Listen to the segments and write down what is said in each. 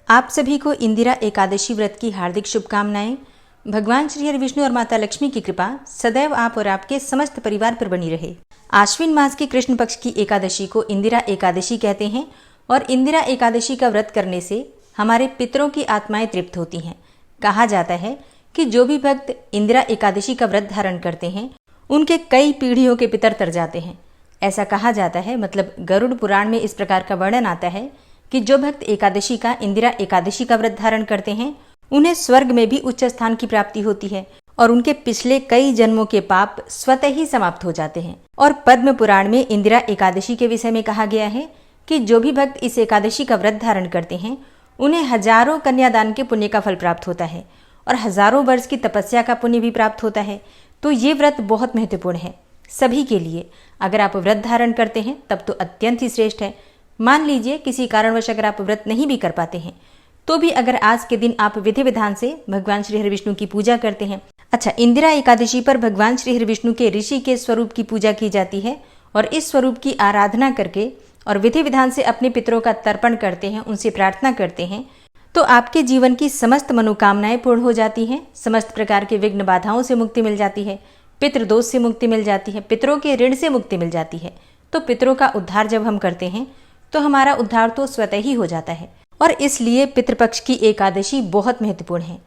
आप सभी को इंदिरा एकादशी व्रत की हार्दिक शुभकामनाएं। भगवान श्री हरि विष्णु और माता लक्ष्मी की कृपा सदैव आप और आपके समस्त परिवार पर बनी रहे। आश्विन मास के कृष्ण पक्ष की एकादशी को इंदिरा एकादशी कहते हैं और इंदिरा एकादशी का व्रत करने से हमारे पितरों की आत्माएं तृप्त होती हैं। कहा जाता है कि जो भी भक्त इंदिरा एकादशी का व्रत धारण करते हैं उनके कई पीढ़ियों के पितर तर जाते हैं। ऐसा कहा जाता है, मतलब गरुड़ पुराण में इस प्रकार का वर्णन आता है कि जो भक्त एकादशी का इंदिरा एकादशी का व्रत धारण करते हैं उन्हें स्वर्ग में भी उच्च स्थान की प्राप्ति होती है और उनके पिछले कई जन्मों के पाप स्वतः ही समाप्त हो जाते हैं। और पद्म पुराण में इंदिरा एकादशी के विषय में कहा गया है कि जो भी भक्त इस एकादशी का व्रत धारण करते हैं उन्हें हजारों कन्यादान के पुण्य का फल प्राप्त होता है और हजारों वर्ष की तपस्या का पुण्य भी प्राप्त होता है। तो ये व्रत बहुत महत्वपूर्ण है सभी के लिए। अगर आप व्रत धारण करते हैं तब तो अत्यंत ही श्रेष्ठ है। मान लीजिए किसी कारणवश अगर आप व्रत नहीं भी कर पाते हैं तो भी अगर आज के दिन आप विधि विधान से भगवान श्री हरि विष्णु की पूजा करते हैं। अच्छा, इंदिरा एकादशी पर भगवान श्री हरि विष्णु के ऋषि के स्वरूप की पूजा की जाती है और इस स्वरूप की आराधना करके और विधि विधान से अपने पितरों का तर्पण करते हैं, उनसे प्रार्थना करते हैं तो आपके जीवन की समस्त मनोकामनाएं पूर्ण हो जाती हैं। समस्त प्रकार के विघ्न बाधाओं से मुक्ति मिल जाती है, पितृदोष से मुक्ति मिल जाती है, पितरों के ऋण से मुक्ति मिल जाती है। तो पितरों का उद्धार जब हम करते हैं तो हमारा उद्धार तो स्वतः ही हो जाता है और इसलिए पितृपक्ष की एकादशी बहुत महत्वपूर्ण है।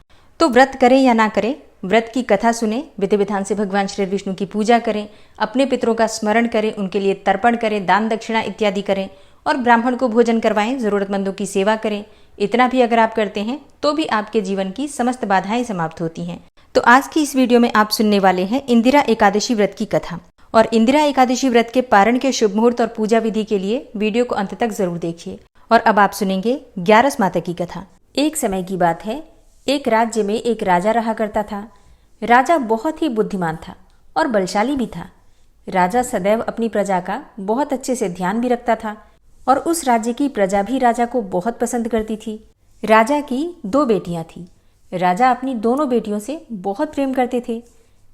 तो व्रत करें या ना करें, व्रत की कथा सुने, विधि विधान से भगवान श्री विष्णु की पूजा करें, अपने पितरों का स्मरण करें, उनके लिए तर्पण करें, दान दक्षिणा इत्यादि करें और ब्राह्मण को भोजन करवाएं, जरूरतमंदों की सेवा करें। इतना भी अगर आप करते हैं तो भी आपके जीवन की समस्त बाधाएं समाप्त होती हैं। तो आज की इस वीडियो में आप सुनने वाले हैं इंदिरा एकादशी व्रत की कथा और इंदिरा एकादशी व्रत के पारण के शुभ मुहूर्त और पूजा विधि के लिए वीडियो को अंत तक जरूर देखिए। और अब आप सुनेंगे ग्यारस माता की कथा। एक समय की बात है, एक राज्य में एक राजा रहा करता था। राजा बहुत ही बुद्धिमान था और बलशाली भी था। राजा सदैव अपनी प्रजा का बहुत अच्छे से ध्यान भी रखता था और उस राज्य की प्रजा भी राजा को बहुत पसंद करती थी। राजा की 2 बेटियां थीं। राजा अपनी दोनों बेटियों से बहुत प्रेम करते थे।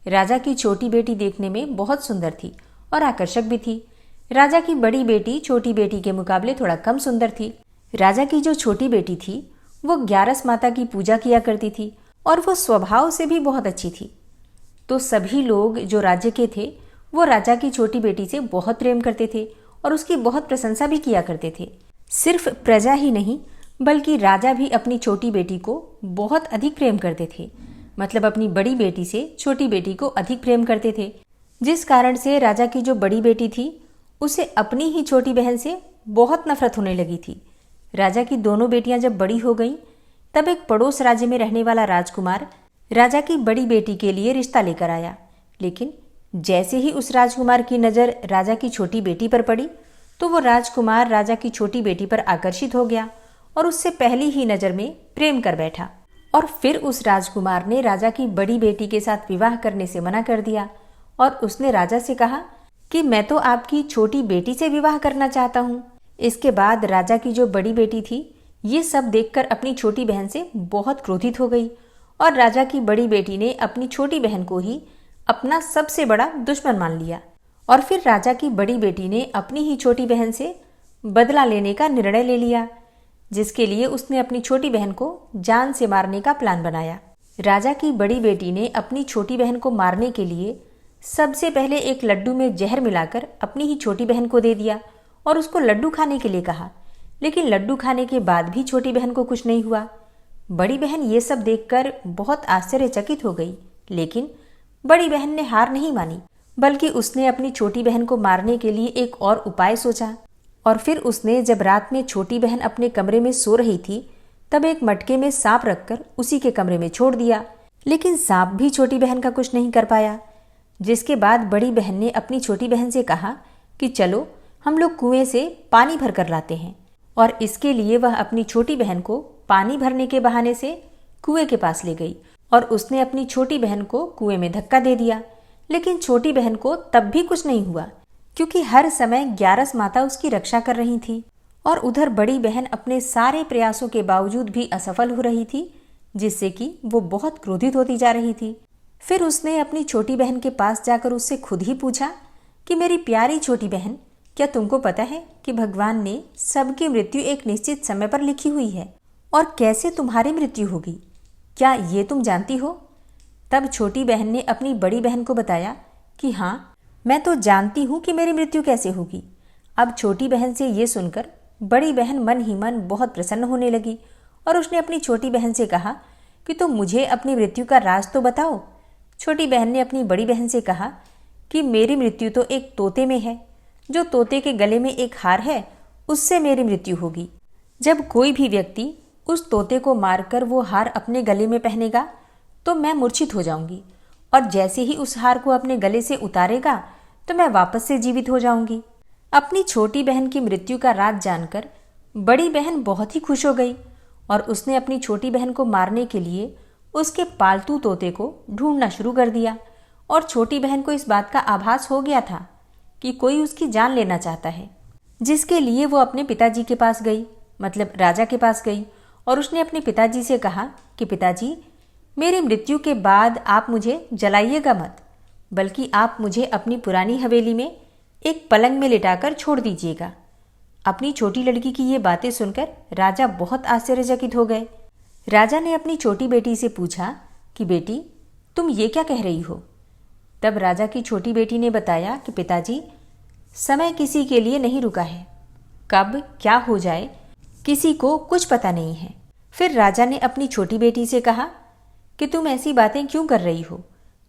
राजा की छोटी बेटी देखने में बहुत सुंदर थी और आकर्षक भी थी। राजा की बड़ी बेटी छोटी बेटी के मुकाबले थोड़ा कम सुंदर थी। राजा की जो छोटी बेटी थी वो ग्यारस माता की पूजा किया करती थी और वो स्वभाव से भी बहुत अच्छी थी। तो सभी लोग जो राज्य के थे वो राजा की छोटी बेटी से बहुत प्रेम करते थे और उसकी बहुत प्रशंसा भी किया करते थे। सिर्फ प्रजा ही नहीं बल्कि राजा भी अपनी छोटी बेटी को बहुत अधिक प्रेम करते थे, मतलब अपनी बड़ी बेटी से छोटी बेटी को अधिक प्रेम करते थे। जिस कारण से राजा की जो बड़ी बेटी थी उसे अपनी ही छोटी बहन से बहुत नफरत होने लगी थी। राजा की दोनों बेटियां जब बड़ी हो गईं तब एक पड़ोस राज्य में रहने वाला राजकुमार राजा की बड़ी बेटी के लिए रिश्ता लेकर आया। लेकिन जैसे ही उस राजकुमार की नज़र राजा की छोटी बेटी पर पड़ी तो वो राजकुमार राजा की छोटी बेटी पर आकर्षित हो गया और उससे पहली ही नज़र में प्रेम कर बैठा। और फिर उस राजकुमार ने राजा की बड़ी बेटी के साथ विवाह करने से मना कर दिया और उसने राजा से कहा कि मैं तो आपकी छोटी बेटी से विवाह करना चाहता हूँ। इसके बाद राजा की जो बड़ी बेटी थी ये सब देखकर अपनी छोटी बहन से बहुत क्रोधित हो गई और राजा की बड़ी बेटी ने अपनी छोटी बहन को ही अपना सबसे बड़ा दुश्मन मान लिया। और फिर राजा की बड़ी बेटी ने अपनी ही छोटी बहन से बदला लेने का निर्णय ले लिया, जिसके लिए उसने अपनी छोटी बहन को जान से मारने का प्लान बनाया। राजा की बड़ी बेटी ने अपनी छोटी बहन को मारने के लिए सबसे पहले एक लड्डू में जहर मिलाकर अपनी ही छोटी बहन को दे दिया और उसको लड्डू खाने के लिए कहा। लेकिन लड्डू खाने के बाद भी छोटी बहन को कुछ नहीं हुआ। बड़ी बहन ये सब देखकर बहुत आश्चर्यचकित हो गई, लेकिन बड़ी बहन ने हार नहीं मानी, बल्कि उसने अपनी छोटी बहन को मारने के लिए एक और उपाय सोचा। और फिर उसने जब रात में छोटी बहन अपने कमरे में सो रही थी तब एक मटके में सांप रखकर उसी के कमरे में छोड़ दिया। लेकिन सांप भी छोटी बहन का कुछ नहीं कर पाया। जिसके बाद बड़ी बहन ने अपनी छोटी बहन से कहा कि चलो हम लोग कुएं से पानी भर कर लाते हैं। और इसके लिए वह अपनी छोटी बहन को पानी भरने के बहाने से कुएं के पास ले गई और उसने अपनी छोटी बहन को कुएं में धक्का दे दिया। लेकिन छोटी बहन को तब भी कुछ नहीं हुआ, क्योंकि हर समय ग्यारस माता उसकी रक्षा कर रही थी। और उधर बड़ी बहन अपने सारे प्रयासों के बावजूद भी असफल हो रही थी, जिससे कि वो बहुत क्रोधित होती जा रही थी। फिर उसने अपनी छोटी बहन के पास जाकर उससे खुद ही पूछा कि मेरी प्यारी छोटी बहन, क्या तुमको पता है कि भगवान ने सबकी मृत्यु एक निश्चित समय पर लिखी हुई है और कैसे तुम्हारी मृत्यु होगी, क्या ये तुम जानती हो? तब छोटी बहन ने अपनी बड़ी बहन को बताया कि हाँ, मैं तो जानती हूँ कि मेरी मृत्यु कैसे होगी। अब छोटी बहन से ये सुनकर बड़ी बहन मन ही मन बहुत प्रसन्न होने लगी और उसने अपनी छोटी बहन से कहा कि तुम मुझे अपनी मृत्यु का राज तो बताओ। छोटी बहन ने अपनी बड़ी बहन से कहा कि मेरी मृत्यु तो एक तोते में है, जो तोते के गले में एक हार है, उससे मेरी मृत्यु होगी। जब कोई भी व्यक्ति उस तोते को मारकर वो हार अपने गले में पहनेगा तो मैं मूर्छित हो जाऊंगी, और जैसे ही उस हार को अपने गले से उतारेगा तो मैं वापस से जीवित हो जाऊंगी। अपनी छोटी बहन की मृत्यु का राज जानकर बड़ी बहन बहुत ही खुश हो गई और उसने अपनी छोटी बहन को मारने के लिए उसके पालतू तोते को ढूंढना शुरू कर दिया। और छोटी बहन को इस बात का आभास हो गया था कि कोई उसकी जान लेना चाहता है, जिसके लिए वो अपने पिताजी के पास गई, मतलब राजा के पास गई, और उसने अपने पिताजी से कहा कि पिताजी, मेरी मृत्यु के बाद आप मुझे जलाइएगा मत, बल्कि आप मुझे अपनी पुरानी हवेली में एक पलंग में लिटाकर छोड़ दीजिएगा। अपनी छोटी लड़की की ये बातें सुनकर राजा बहुत आश्चर्यचकित हो गए। राजा ने अपनी छोटी बेटी से पूछा कि बेटी, तुम ये क्या कह रही हो? तब राजा की छोटी बेटी ने बताया कि पिताजी, समय किसी के लिए नहीं रुका है, कब क्या हो जाए किसी को कुछ पता नहीं है। फिर राजा ने अपनी छोटी बेटी से कहा कि तुम ऐसी बातें क्यों कर रही हो,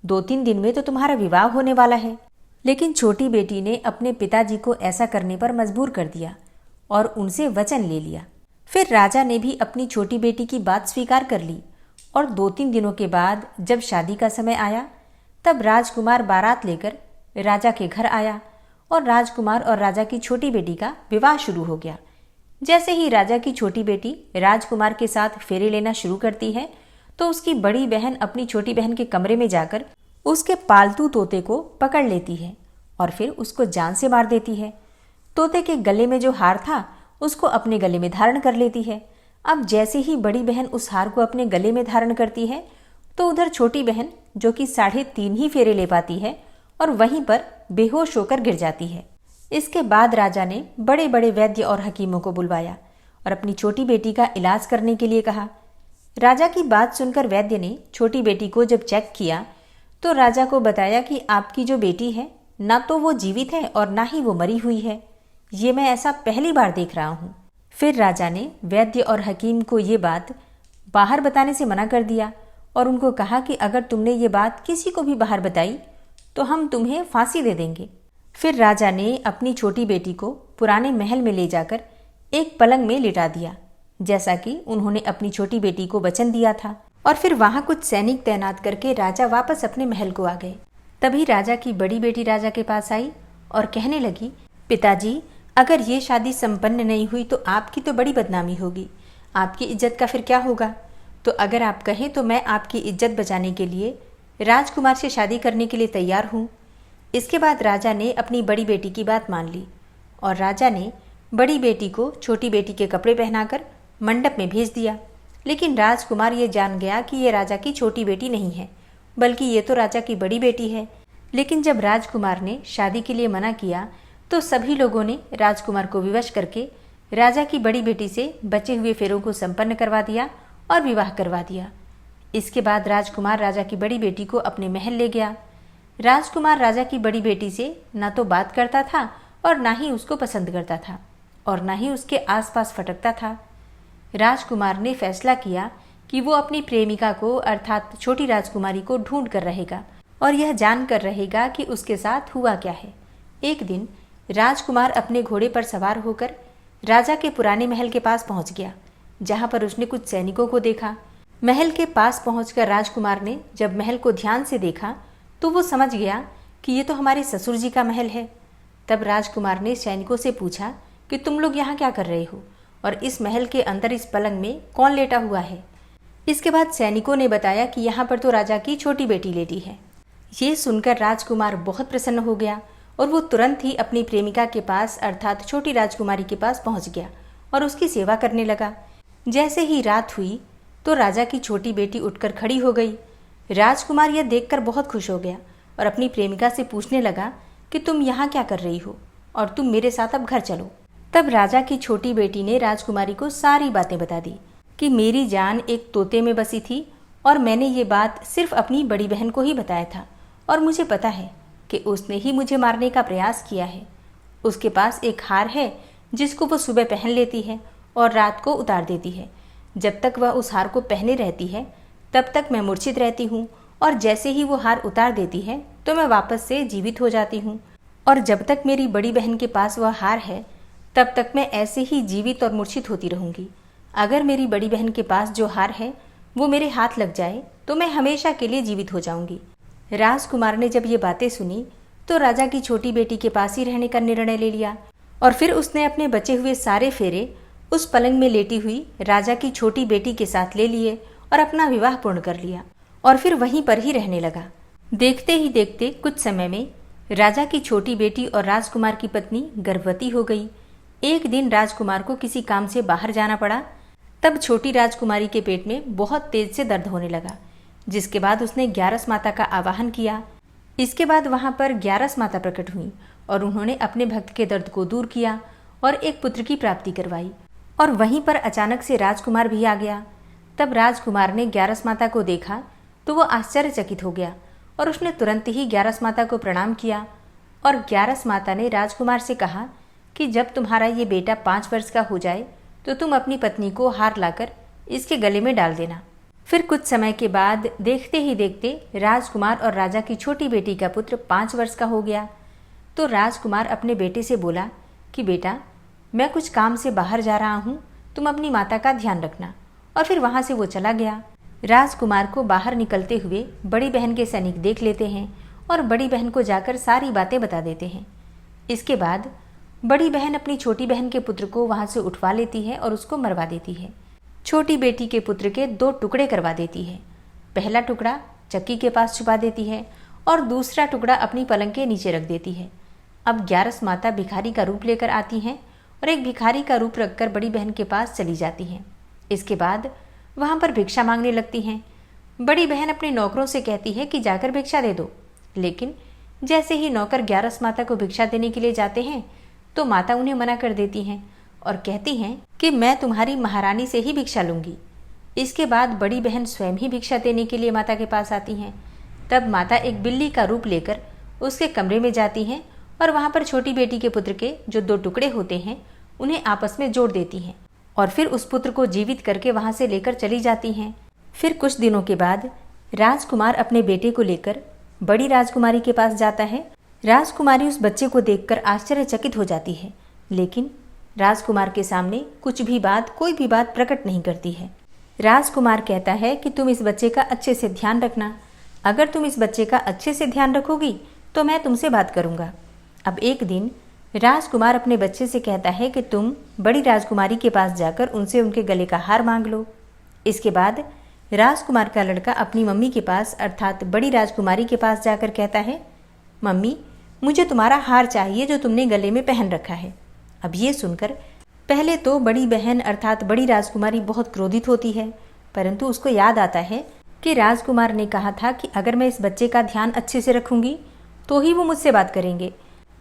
2-3 दिन में तो तुम्हारा विवाह होने वाला है। लेकिन छोटी बेटी ने अपने पिताजी को ऐसा करने पर मजबूर कर दिया और उनसे वचन ले लिया। फिर राजा ने भी अपनी छोटी बेटी की बात स्वीकार कर ली और 2-3 दिनों के बाद जब शादी का समय आया तब राजकुमार बारात लेकर राजा के घर आया और राजकुमार और राजा की छोटी बेटी का विवाह शुरू हो गया। जैसे ही राजा की छोटी बेटी राजकुमार के साथ फेरे लेना शुरू करती है तो उसकी बड़ी बहन अपनी छोटी बहन के कमरे में जाकर उसके पालतू तोते को पकड़ लेती है और फिर उसको जान से मार देती है। तोते के गले में जो हार था उसको अपने गले में धारण कर लेती है। अब जैसे ही बड़ी बहन उस हार को अपने गले में धारण करती है तो उधर छोटी बहन, जो कि 3.5 ही फेरे ले पाती है, और वहीं पर बेहोश होकर गिर जाती है। इसके बाद राजा ने बड़े बड़े वैद्य और हकीमों को बुलवाया और अपनी छोटी बेटी का इलाज करने के लिए कहा। राजा की बात सुनकर वैद्य ने छोटी बेटी को जब चेक किया तो राजा को बताया कि आपकी जो बेटी है ना तो वो जीवित है और ना ही वो मरी हुई है। ये मैं ऐसा पहली बार देख रहा हूँ। फिर राजा ने वैद्य और हकीम को ये बात बाहर बताने से मना कर दिया और उनको कहा कि अगर तुमने ये बात किसी को भी बाहर बताई तो हम तुम्हें फांसी दे देंगे। फिर राजा ने अपनी छोटी बेटी को पुराने महल में ले जाकर एक पलंग में लिटा दिया, जैसा कि उन्होंने अपनी छोटी बेटी को वचन दिया था। और फिर वहां कुछ सैनिक तैनात करके राजा वापस अपने महल को आ गए। तभी राजा की बड़ी बेटी राजा के पास आई और कहने लगी, पिताजी, अगर ये शादी संपन्न नहीं हुई तो आपकी तो बड़ी बदनामी होगी, आपकी इज्जत का फिर क्या होगा? तो अगर आप कहें तो मैं आपकी इज्जत बचाने के लिए राजकुमार से शादी करने के लिए तैयार हूँ। इसके बाद राजा ने अपनी बड़ी बेटी की बात मान ली और राजा ने बड़ी बेटी को छोटी बेटी के कपड़े पहनाकर मंडप में भेज दिया। लेकिन राजकुमार ये जान गया कि ये राजा की छोटी बेटी नहीं है, बल्कि ये तो राजा की बड़ी बेटी है। लेकिन जब राजकुमार ने शादी के लिए मना किया तो सभी लोगों ने राजकुमार को विवश करके राजा की बड़ी बेटी से बचे हुए फेरों को संपन्न करवा दिया और विवाह करवा दिया। इसके बाद राजकुमार राजा की बड़ी बेटी को अपने महल ले गया। राजकुमार राजा की बड़ी बेटी से ना तो बात करता था और ना ही उसको पसंद करता था और ना ही उसके आसपास फटकता था। राजकुमार ने फैसला किया कि वो अपनी प्रेमिका को अर्थात छोटी राजकुमारी को ढूंढ कर रहेगा और यह जानकर रहेगा कि उसके साथ हुआ क्या है। एक दिन राजकुमार अपने घोड़े पर सवार होकर राजा के पुराने महल के पास पहुंच गया, जहां पर उसने कुछ सैनिकों को देखा। महल के पास पहुंचकर राजकुमार ने जब महल को ध्यान से देखा तो वो समझ गया कि ये तो हमारे ससुर जी का महल है। तब राजकुमार ने सैनिकों से पूछा कि तुम लोग यहाँ क्या कर रहे हो और इस महल के अंदर इस पलंग में कौन लेटा हुआ है? इसके बाद सैनिकों ने बताया कि यहाँ पर तो राजा की छोटी बेटी लेटी है। ये सुनकर राजकुमार बहुत प्रसन्न हो गया और वो तुरंत ही अपनी प्रेमिका के पास अर्थात छोटी राजकुमारी के पास पहुंच गया और उसकी सेवा करने लगा। जैसे ही रात हुई तो राजा की छोटी बेटी उठकर खड़ी हो गई। राजकुमार यह देखकर बहुत खुश हो गया और अपनी प्रेमिका से पूछने लगा कि तुम यहाँ क्या कर रही हो और तुम मेरे साथ अब घर चलो। तब राजा की छोटी बेटी ने राजकुमारी को सारी बातें बता दी। कि मेरी जान एक तोते में बसी थी और मैंने ये बात सिर्फ अपनी बड़ी बहन को ही बताया था और मुझे पता है कि उसने ही मुझे मारने का प्रयास किया है। उसके पास एक हार है जिसको वो सुबह पहन लेती है और रात को उतार देती है। जब तक वह उस हार को पहने रहती है तब तक मैं मूर्छित रहती हूँ और जैसे ही वो हार उतार देती है तो मैं वापस से जीवित हो जाती हूँ। और जब तक मेरी बड़ी बहन के पास वह हार है तब तक मैं ऐसे ही जीवित और मूर्छित होती रहूँगी। अगर मेरी बड़ी बहन के पास जो हार है वो मेरे हाथ लग जाए तो मैं हमेशा के लिए जीवित हो जाऊंगी। राजकुमार ने जब ये बातें सुनी तो राजा की छोटी बेटी के पास ही रहने का निर्णय ले लिया और फिर उसने अपने बचे हुए सारे फेरे उस पलंग में लेटी हुई राजा की छोटी बेटी के साथ ले लिए और अपना विवाह पूर्ण कर लिया और फिर वहीं पर ही रहने लगा। देखते ही देखते कुछ समय में राजा की छोटी बेटी और राजकुमार की पत्नी गर्भवती हो गई। एक दिन राजकुमार को किसी काम से बाहर जाना पड़ा। तब छोटी राजकुमारी के पेट में बहुत तेज से दर्द होने लगा, जिसके बाद उसने ग्यारस माता का आवाहन किया। इसके बाद वहां पर ग्यारस माता प्रकट हुई और उन्होंने अपने भक्त के दर्द को दूर किया और एक पुत्र की प्राप्ति करवाई। और वहीं पर अचानक से राजकुमार भी आ गया। तब राजकुमार ने ग्यारस माता को देखा तो वो आश्चर्यचकित हो गया और उसने तुरंत ही ग्यारस माता को प्रणाम किया। और ग्यारस माता ने राजकुमार से कहा कि जब तुम्हारा ये बेटा 5 वर्ष का हो जाए तो तुम अपनी पत्नी को हार लाकर इसके गले में डाल देना। फिर कुछ समय के बाद देखते ही देखते राजकुमार और राजा की छोटी बेटी का पुत्र 5 वर्ष का हो गया। तो राजकुमार अपने बेटे से बोला कि बेटा, मैं कुछ काम से बाहर जा रहा हूँ, तुम अपनी माता का ध्यान रखना। और फिर वहाँ से वो चला गया। राजकुमार को बाहर निकलते हुए बड़ी बहन के सैनिक देख लेते हैं और बड़ी बहन को जाकर सारी बातें बता देते हैं। इसके बाद बड़ी बहन अपनी छोटी बहन के पुत्र को वहाँ से उठवा लेती है और उसको मरवा देती है। छोटी बेटी के पुत्र के 2 टुकड़े करवा देती है। पहला टुकड़ा चक्की के पास छुपा देती है और दूसरा टुकड़ा अपनी पलंग के नीचे रख देती है। अब ग्यारस माता भिखारी का रूप लेकर आती हैं और एक भिखारी का रूप रखकर बड़ी बहन के पास चली जाती हैं। इसके बाद वहाँ पर भिक्षा मांगने लगती हैं। बड़ी बहन अपने नौकरों से कहती है कि जाकर भिक्षा दे दो, लेकिन जैसे ही नौकर ग्यारस माता को भिक्षा देने के लिए जाते हैं तो माता उन्हें मना कर देती हैं और कहती हैं कि मैं तुम्हारी महारानी से ही भिक्षा लूंगी। इसके बाद बड़ी बहन स्वयं ही भिक्षा देने के लिए माता के पास आती हैं। तब माता एक बिल्ली का रूप लेकर उसके कमरे में जाती हैं और वहाँ पर छोटी बेटी के पुत्र के जो 2 टुकड़े होते हैं उन्हें आपस में जोड़ देती हैं और फिर उस पुत्र को जीवित करके वहाँ से लेकर चली जाती हैं। फिर कुछ दिनों के बाद राजकुमार अपने बेटे को लेकर बड़ी राजकुमारी के पास जाता है। राजकुमारी उस बच्चे को देखकर आश्चर्यचकित हो जाती है, लेकिन राजकुमार के सामने कोई भी बात प्रकट नहीं करती है। राजकुमार कहता है कि तुम इस बच्चे का अच्छे से ध्यान रखना। अगर तुम इस बच्चे का अच्छे से ध्यान रखोगी तो मैं तुमसे बात करूंगा। अब एक दिन राजकुमार अपने बच्चे से कहता है कि तुम बड़ी राजकुमारी के पास जाकर उनसे उनके गले का हार मांग लो। इसके बाद राजकुमार का लड़का अपनी मम्मी के पास अर्थात बड़ी राजकुमारी के पास जाकर कहता है, मम्मी, मुझे तुम्हारा हार चाहिए जो तुमने गले में पहन रखा है। अब ये सुनकर पहले तो बड़ी बहन अर्थात बड़ी राजकुमारी बहुत क्रोधित होती है, परंतु उसको याद आता है कि राजकुमार ने कहा था कि अगर मैं इस बच्चे का ध्यान अच्छे से रखूंगी तो ही वो मुझसे बात करेंगे।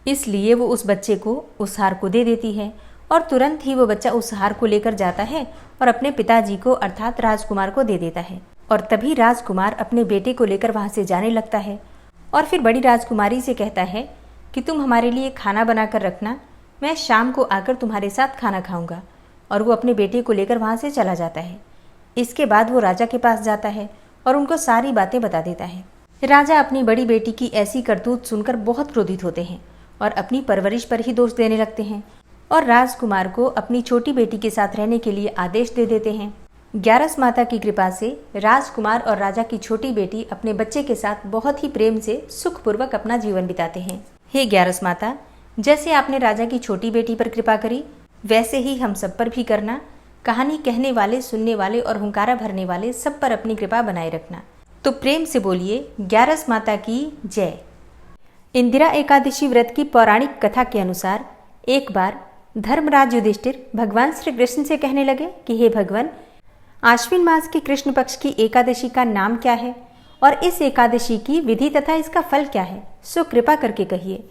इसलिए वो उस बच्चे को उस हार को दे देती है और तुरंत ही वो बच्चा उस हार को लेकर जाता है और अपने पिताजी को अर्थात राजकुमार को दे देता है। और तभी राजकुमार अपने बेटे को लेकर वहाँ से जाने लगता है और फिर बड़ी राजकुमारी से कहता है कि तुम हमारे लिए खाना बनाकर रखना, मैं शाम को आकर तुम्हारे साथ खाना खाऊंगा। और वो अपने बेटे को लेकर वहाँ से चला जाता है। इसके बाद वो राजा के पास जाता है और उनको सारी बातें बता देता है। राजा अपनी बड़ी बेटी की ऐसी करतूत सुनकर बहुत क्रोधित होते हैं और अपनी परवरिश पर ही दोष देने लगते हैं और राजकुमार को अपनी छोटी बेटी के साथ रहने के लिए आदेश दे देते हैं। ग्यारस माता की कृपा से राजकुमार और राजा की छोटी बेटी अपने बच्चे के साथ बहुत ही प्रेम से सुखपूर्वक अपना जीवन बिताते हैं। हे ग्यारस माता, जैसे आपने राजा की छोटी बेटी पर कृपा करी वैसे ही हम सब पर भी करना। कहानी कहने वाले, सुनने वाले और हुंकारा भरने वाले सब पर अपनी कृपा बनाए रखना। तो प्रेम से बोलिए ग्यारस माता की जय। इंदिरा एकादशी व्रत की पौराणिक कथा के अनुसार एक बार धर्मराज युधिष्ठिर भगवान श्री कृष्ण से कहने लगे कि हे भगवान, आश्विन मास की कृष्ण पक्ष की एकादशी का नाम क्या है और इस एकादशी की विधि तथा इसका फल क्या है, सो कृपा करके कहिए।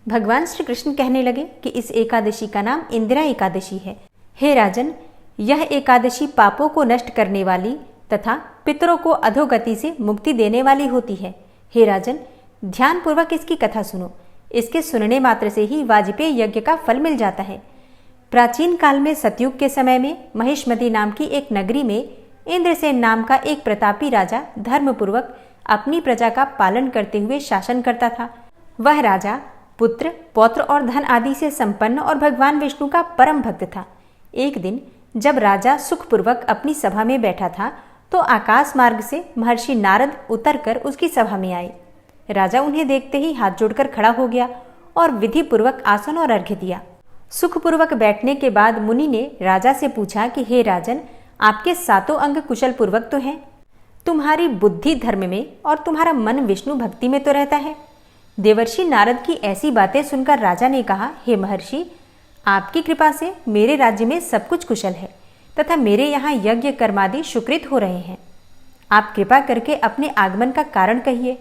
भगवान श्री कृष्ण कहने लगे कि इस एकादशी का नाम इंदिरा एकादशी है। हे राजन, यह एकादशी पापों को नष्ट करने वाली तथा पितरों को अधोगति से मुक्ति देने वाली होती है। हे राजन, ध्यानपूर्वक इसकी कथा सुनो। इसके सुनने मात्र से ही वाजपेयी यज्ञ का फल मिल जाता है। प्राचीन काल में सतयुग के समय में महिष्मती नाम की एक नगरी में इंद्रसेन नाम का एक प्रतापी राजा धर्मपूर्वक अपनी प्रजा का पालन करते हुए शासन करता था। वह राजा पुत्र, पौत्र और धन आदि से संपन्न और भगवान विष्णु का परम भक्त था। एक दिन जब राजा सुखपूर्वक अपनी सभा में बैठा था तो आकाश मार्ग से महर्षि नारद उतरकर उसकी सभा में आए। राजा उन्हें देखते ही हाथ जोड़कर खड़ा हो गया और विधि पूर्वक आसन और अर्घ्य दिया। सुखपूर्वक बैठने के बाद मुनि ने राजा से पूछा कि हे राजन, आपके सातों अंग कुशल पूर्वक तो हैं, तुम्हारी बुद्धि धर्म में और तुम्हारा मन विष्णु भक्ति में तो रहता है। देवर्षि नारद की ऐसी बातें सुनकर राजा ने कहा, हे महर्षि, आपकी कृपा से मेरे राज्य में सब कुछ कुशल है तथा मेरे यहाँ यज्ञ कर्मादि सुकृत हो रहे हैं। आप कृपा करके अपने आगमन का कारण कहिए।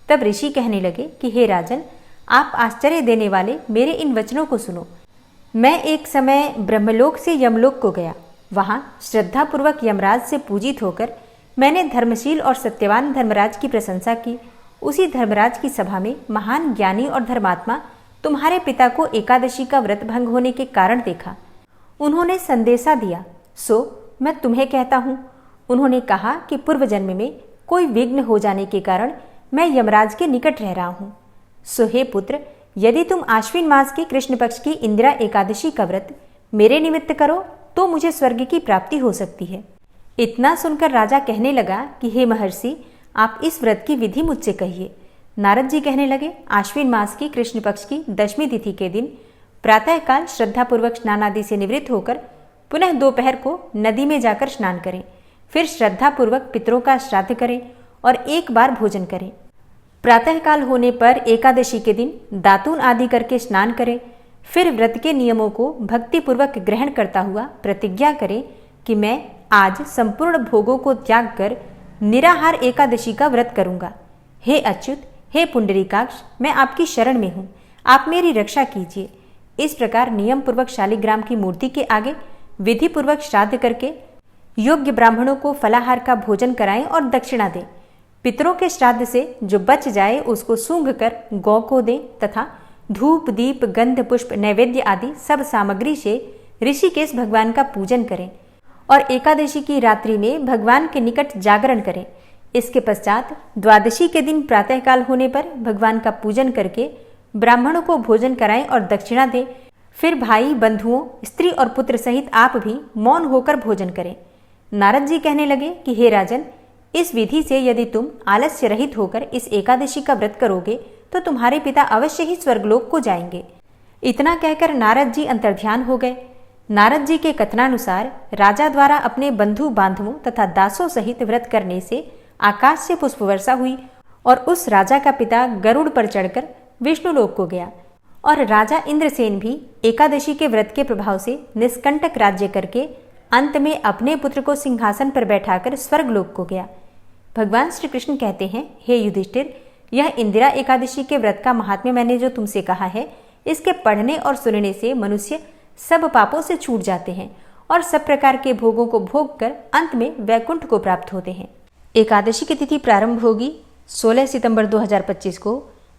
तब ऋषि कहने लगे कि हे राजन, आप आश्चर्य देने वाले मेरे इन वचनों को सुनो। मैं एक समय ब्रह्मलोक से यमलोक को गया। वहाँ श्रद्धापूर्वक यमराज से पूजित होकर मैंने धर्मशील और सत्यवान धर्मराज की प्रशंसा की। उसी धर्मराज की सभा में महान ज्ञानी और धर्मात्मा तुम्हारे पिता को एकादशी का व्रत भंग होने के कारण देखा। उन्होंने संदेशा दिया, सो मैं तुम्हें कहता हूँ। उन्होंने कहा कि पूर्व जन्म में कोई विघ्न हो जाने के कारण मैं यमराज के निकट रह रहा हूँ। सो हे पुत्र, यदि तुम आश्विन मास की कृष्ण पक्ष की इंदिरा एकादशी का व्रत मेरे निमित्त करो तो मुझे स्वर्ग की प्राप्ति हो सकती है। इतना सुनकर राजा कहने लगा कि हे महर्षि, आप इस व्रत की विधि मुझसे कहिए। नारद जी कहने लगे, आश्विन मास की कृष्ण पक्ष की दशमी तिथि के दिन प्रातःकाल श्रद्धापूर्वक स्नान आदि से निवृत्त होकर पुनः दोपहर को नदी में जाकर स्नान करें। फिर श्रद्धापूर्वक पितरों का श्राद्ध करें और एक बार भोजन करें। प्रातःकाल होने पर एकादशी के दिन दातून आदि करके स्नान करें। फिर व्रत के नियमों को भक्तिपूर्वक ग्रहण करता हुआ प्रतिज्ञा करें कि मैं आज संपूर्ण भोगों को त्याग कर निराहार एकादशी का व्रत करूंगा। हे अच्युत, हे पुंडरीकाक्ष, मैं आपकी शरण में हूँ, आप मेरी रक्षा कीजिए। इस प्रकार नियम पूर्वक शालिग्राम की मूर्ति के आगे विधि पूर्वक श्राद्ध करके योग्य ब्राह्मणों को फलाहार का भोजन कराएं और दक्षिणा दें। पितरों के श्राद्ध से जो बच जाए उसको सूंघ कर गौ को दें तथा धूप, दीप, गंध, पुष्प, नैवेद्य आदि सब सामग्री से ऋषिकेश भगवान का पूजन करें और एकादशी की रात्रि में भगवान के निकट जागरण करें। इसके पश्चात द्वादशी के दिन प्रातःकाल होने पर भगवान का पूजन करके ब्राह्मणों को भोजन कराएं और दक्षिणा दें। फिर भाई, बंधुओं, स्त्री और पुत्र सहित आप भी मौन होकर भोजन करें। नारद जी कहने लगे कि हे राजन, इस विधि से यदि तुम आलस्य रहित होकर इस एकादशी का व्रत करोगे तो तुम्हारे पिता अवश्य ही स्वर्गलोक को जाएंगे। इतना कहकर नारद जी अंतर्ध्यान हो गए। नारद जी के कथनानुसार राजा द्वारा अपने बंधु बांधवों तथा दासों सहित व्रत करने से आकाश से पुष्प वर्षा हुई और उस राजा का पिता गरुड़ पर चढ़कर विष्णुलोक को गया और राजा इंद्रसेन भी एकादशी के व्रत के प्रभाव से निष्कंटक राज्य करके अंत में अपने पुत्र को सिंहासन पर बैठाकर स्वर्गलोक को गया। भगवान श्री कृष्ण कहते हैं, हे युधिष्ठिर, यह इंदिरा एकादशी के व्रत का महात्म्य मैंने जो तुमसे कहा है, इसके पढ़ने और सुनने से मनुष्य सब पापों से छूट जाते हैं और सब प्रकार के भोगों को भोग कर अंत में वैकुंठ को प्राप्त होते हैं। एकादशी की तिथि प्रारंभ होगी 16 सितंबर 2025 को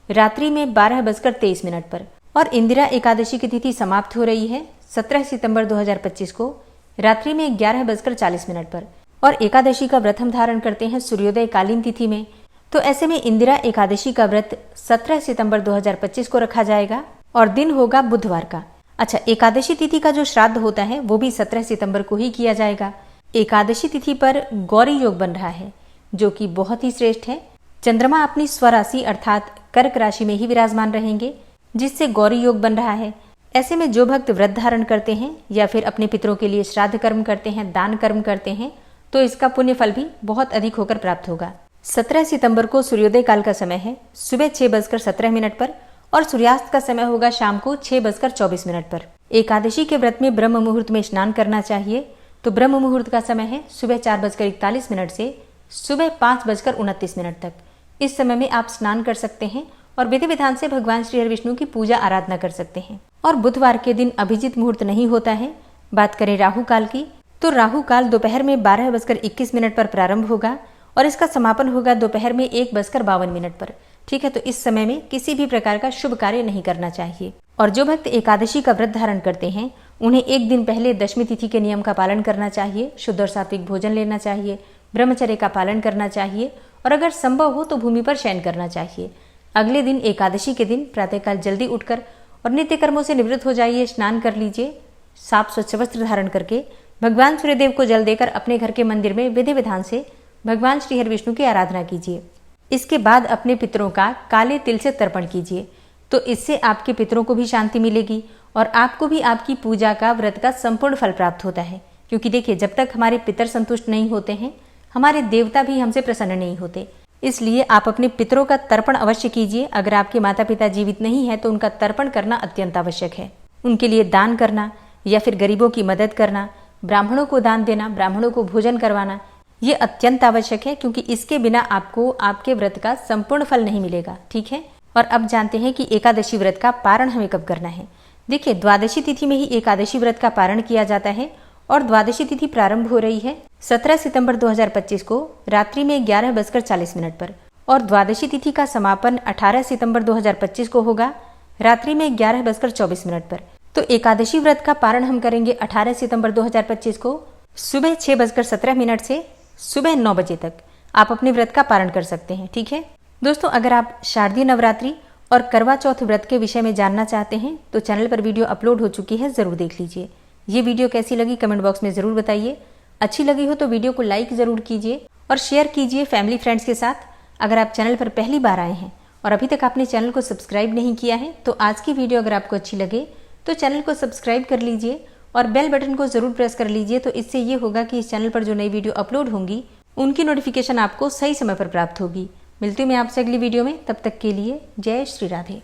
रात्रि में 12:23 पर और इंदिरा एकादशी की तिथि समाप्त हो रही है 17 सितंबर 2025 को रात्रि में 11:40 पर और एकादशी का व्रत हम धारण करते हैं सूर्योदय कालीन तिथि में। तो ऐसे में इंदिरा एकादशी का व्रत 17 सितंबर 2025 को रखा जाएगा और दिन होगा बुधवार का। अच्छा, एकादशी तिथि का जो श्राद्ध होता है वो भी 17 सितंबर को ही किया जाएगा। एकादशी तिथि पर गौरी योग बन रहा है जो कि बहुत ही श्रेष्ठ है। चंद्रमा अपनी स्वराशि अर्थात कर्क राशि में ही विराजमान रहेंगे जिससे गौरी योग बन रहा है। ऐसे में जो भक्त व्रत धारण करते हैं या फिर अपने पितरों के लिए श्राद्ध कर्म करते हैं, दान कर्म करते हैं, तो इसका पुण्य फल भी बहुत अधिक होकर प्राप्त होगा। 17 सितंबर को सूर्योदय काल का समय है सुबह 6:17 पर और सूर्यास्त का समय होगा शाम को 6:24 पर। एकादशी के व्रत में ब्रह्म मुहूर्त में स्नान करना चाहिए। तो ब्रह्म मुहूर्त का समय है सुबह 4:41 से सुबह 5:29 तक। इस समय में आप स्नान कर सकते हैं और विधि विधान से भगवान श्री हरि विष्णु की पूजा आराधना कर सकते हैं। और बुधवार के दिन अभिजित मुहूर्त नहीं होता है। बात करें राहु काल की, तो राहु काल दोपहर में 12:21 पर प्रारंभ होगा और इसका समापन होगा दोपहर में 1:52 पर। ठीक है, तो इस समय में किसी भी प्रकार का शुभ कार्य नहीं करना चाहिए। और जो भक्त एकादशी का व्रत धारण करते हैं उन्हें एक दिन पहले दशमी तिथि के नियम का पालन करना चाहिए, शुद्ध और सात्विक भोजन लेना चाहिए, ब्रह्मचर्य का पालन करना चाहिए और अगर संभव हो तो भूमि पर शयन करना चाहिए। अगले दिन एकादशी के दिन प्रातःकाल जल्दी उठकर और नित्य कर्मों से निवृत्त हो जाइए, स्नान कर लीजिए, साफ स्वच्छ वस्त्र धारण करके भगवान सूर्यदेव को जल देकर अपने घर के मंदिर में विधि विधान से भगवान श्री हरि विष्णु की आराधना कीजिए। इसके बाद अपने पितरों का काले तिल से तर्पण कीजिए, तो इससे आपके पितरों को भी शांति मिलेगी और आपको भी आपकी पूजा का व्रत का संपूर्ण फल प्राप्त होता है। क्योंकि देखिए, जब तक हमारे पितर संतुष्ट नहीं होते हैं हमारे देवता भी हमसे प्रसन्न नहीं होते। इसलिए आप अपने पितरों का तर्पण अवश्य कीजिए। अगर आपके माता पिता जीवित नहीं है तो उनका तर्पण करना अत्यंत आवश्यक है। उनके लिए दान करना या फिर गरीबों की मदद करना, ब्राह्मणों को दान देना, ब्राह्मणों को भोजन करवाना, ये अत्यंत आवश्यक है क्योंकि इसके बिना आपको आपके व्रत का संपूर्ण फल नहीं मिलेगा। ठीक है, और अब जानते हैं कि एकादशी व्रत का पारण हमें कब करना है। देखिए, द्वादशी तिथि में ही एकादशी व्रत का पारण किया जाता है और द्वादशी तिथि प्रारंभ हो रही है 17 सितंबर 2025 को रात्रि में 11:40 पर और द्वादशी तिथि का समापन 18 सितंबर 2025 को होगा रात्रि में 11:24 पर। तो एकादशी व्रत का पारण हम करेंगे 18 सितंबर 2025 को सुबह 6:17 से सुबह 9 बजे तक आप अपने व्रत का पारण कर सकते हैं। ठीक है दोस्तों, अगर आप शारदीय नवरात्रि और करवा चौथ व्रत के विषय में जानना चाहते हैं तो चैनल पर वीडियो अपलोड हो चुकी है, जरूर देख लीजिए। ये वीडियो कैसी लगी कमेंट बॉक्स में जरूर बताइए। अच्छी लगी हो तो वीडियो को लाइक जरूर कीजिए और शेयर कीजिए फैमिली फ्रेंड्स के साथ। अगर आप चैनल पर पहली बार आए हैं और अभी तक आपने चैनल को सब्सक्राइब नहीं किया है तो आज की वीडियो अगर आपको अच्छी लगे तो चैनल को सब्सक्राइब कर लीजिए और बेल बटन को जरूर प्रेस कर लीजिए। तो इससे ये होगा कि इस चैनल पर जो नई वीडियो अपलोड होंगी उनकी नोटिफिकेशन आपको सही समय पर प्राप्त होगी। मिलती हूँ मैं आपसे अगली वीडियो में, तब तक के लिए जय श्री राधे।